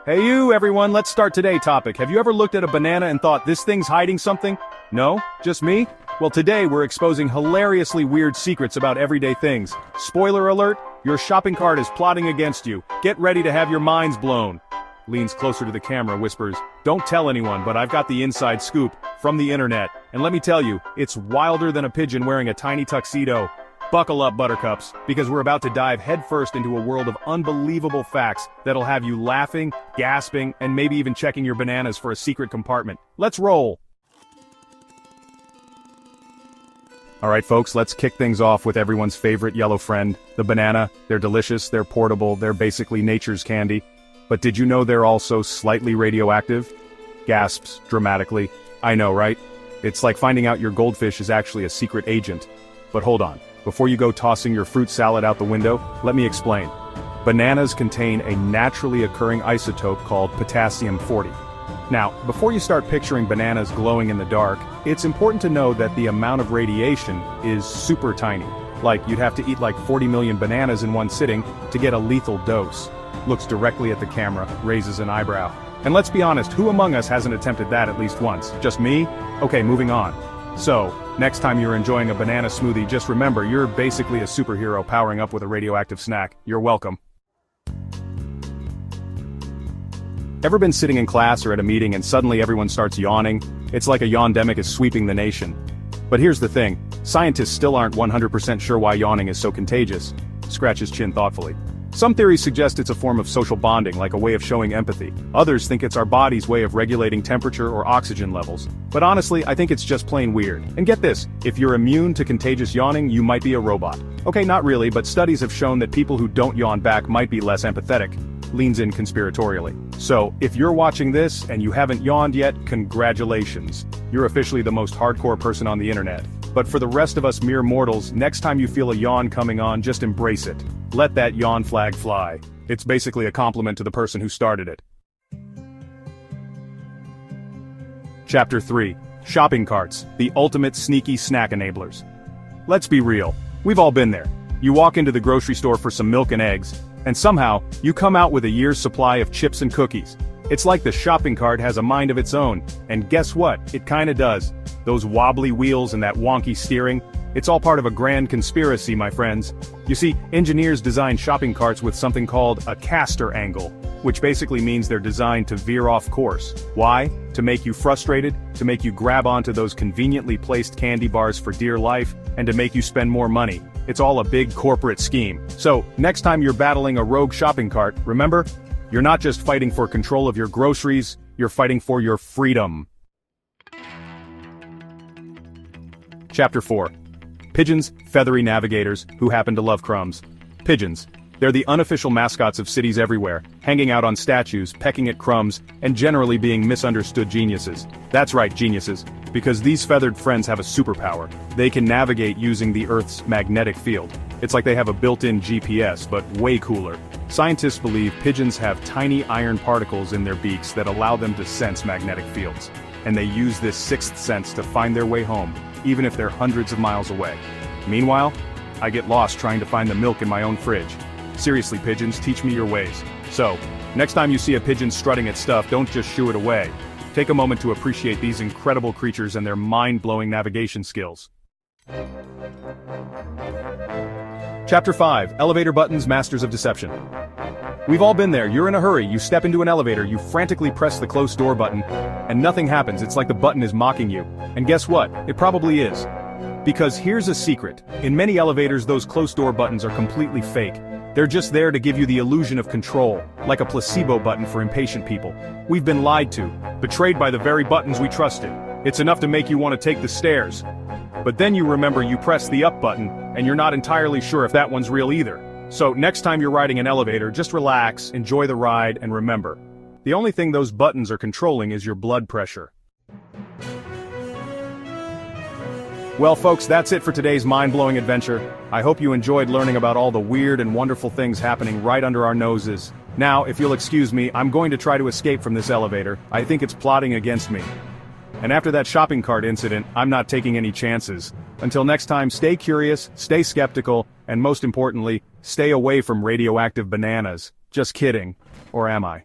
Hey you, everyone, let's start today's topic. Have you ever looked at a banana and thought, this thing's hiding something? No? Just me? Well, today we're exposing hilariously weird secrets about everyday things. Spoiler alert, your shopping cart is plotting against you. Get ready to have your minds blown. Leans closer to the camera, whispers, don't tell anyone, but I've got the inside scoop, from the internet. And let me tell you, it's wilder than a pigeon wearing a tiny tuxedo. Buckle up, buttercups, because we're about to dive headfirst into a world of unbelievable facts that'll have you laughing, gasping, and maybe even checking your bananas for a secret compartment. Let's roll! Alright folks, let's kick things off with everyone's favorite yellow friend, the banana. They're delicious, they're portable, they're basically nature's candy. But did you know they're also slightly radioactive? Gasps dramatically. I know, right? It's like finding out your goldfish is actually a secret agent. But hold on. Before you go tossing your fruit salad out the window, let me explain. Bananas contain a naturally occurring isotope called potassium-40. Now, before you start picturing bananas glowing in the dark, it's important to know that the amount of radiation is super tiny. Like, you'd have to eat like 40 million bananas in one sitting to get a lethal dose. Looks directly at the camera, raises an eyebrow. And let's be honest, who among us hasn't attempted that at least once? Just me? Okay, moving on. So, next time you're enjoying a banana smoothie, just remember you're basically a superhero powering up with a radioactive snack. You're welcome. Ever been sitting in class or at a meeting and suddenly everyone starts yawning? It's like a yawndemic is sweeping the nation. But here's the thing, scientists still aren't 100% sure why yawning is so contagious. Scratch his chin thoughtfully. Some theories suggest it's a form of social bonding, like a way of showing empathy. Others think it's our body's way of regulating temperature or oxygen levels. But honestly, I think it's just plain weird. And get this, if you're immune to contagious yawning, you might be a robot. Okay, not really, but studies have shown that people who don't yawn back might be less empathetic. Leans in conspiratorially. So, if you're watching this and you haven't yawned yet, congratulations. You're officially the most hardcore person on the internet. But for the rest of us mere mortals, next time you feel a yawn coming on, just embrace it. Let that yawn flag fly. It's basically a compliment to the person who started it. Chapter 3. Shopping carts, the ultimate sneaky snack enablers. Let's be real. We've all been there. You walk into the grocery store for some milk and eggs, and somehow, you come out with a year's supply of chips and cookies. It's like the shopping cart has a mind of its own, and guess what? It kinda does. Those wobbly wheels and that wonky steering, it's all part of a grand conspiracy, my friends. You see, engineers design shopping carts with something called a caster angle, which basically means they're designed to veer off course. Why? To make you frustrated, to make you grab onto those conveniently placed candy bars for dear life, and to make you spend more money. It's all a big corporate scheme. So, next time you're battling a rogue shopping cart, remember, you're not just fighting for control of your groceries, you're fighting for your freedom. Chapter 4. Pigeons, feathery navigators, who happen to love crumbs. Pigeons. They're the unofficial mascots of cities everywhere, hanging out on statues, pecking at crumbs, and generally being misunderstood geniuses. That's right, geniuses, because these feathered friends have a superpower. They can navigate using the Earth's magnetic field. It's like they have a built-in GPS, but way cooler. Scientists believe pigeons have tiny iron particles in their beaks that allow them to sense magnetic fields. And they use this sixth sense to find their way home, even if they're hundreds of miles away. Meanwhile, I get lost trying to find the milk in my own fridge. Seriously, pigeons, teach me your ways. So, next time you see a pigeon strutting at stuff, don't just shoo it away. Take a moment to appreciate these incredible creatures and their mind-blowing navigation skills. Chapter 5. Elevator buttons, masters of deception. We've all been there. You're in a hurry, you step into an elevator, you frantically press the close door button, and nothing happens. It's like the button is mocking you. And guess what? It probably is. Because here's a secret. In many elevators, those close door buttons are completely fake. They're just there to give you the illusion of control, like a placebo button for impatient people. We've been lied to, betrayed by the very buttons we trusted. It's enough to make you want to take the stairs. But then you remember you press the up button, and you're not entirely sure if that one's real either. So next time you're riding an elevator, just relax, enjoy the ride, and remember, the only thing those buttons are controlling is your blood pressure. Well folks, that's it for today's mind-blowing adventure. I hope you enjoyed learning about all the weird and wonderful things happening right under our noses. Now, if you'll excuse me, I'm going to try to escape from this elevator. I think it's plotting against me. And after that shopping cart incident, I'm not taking any chances. Until next time, stay curious, stay skeptical, and most importantly, stay away from radioactive bananas. Just kidding. Or am I?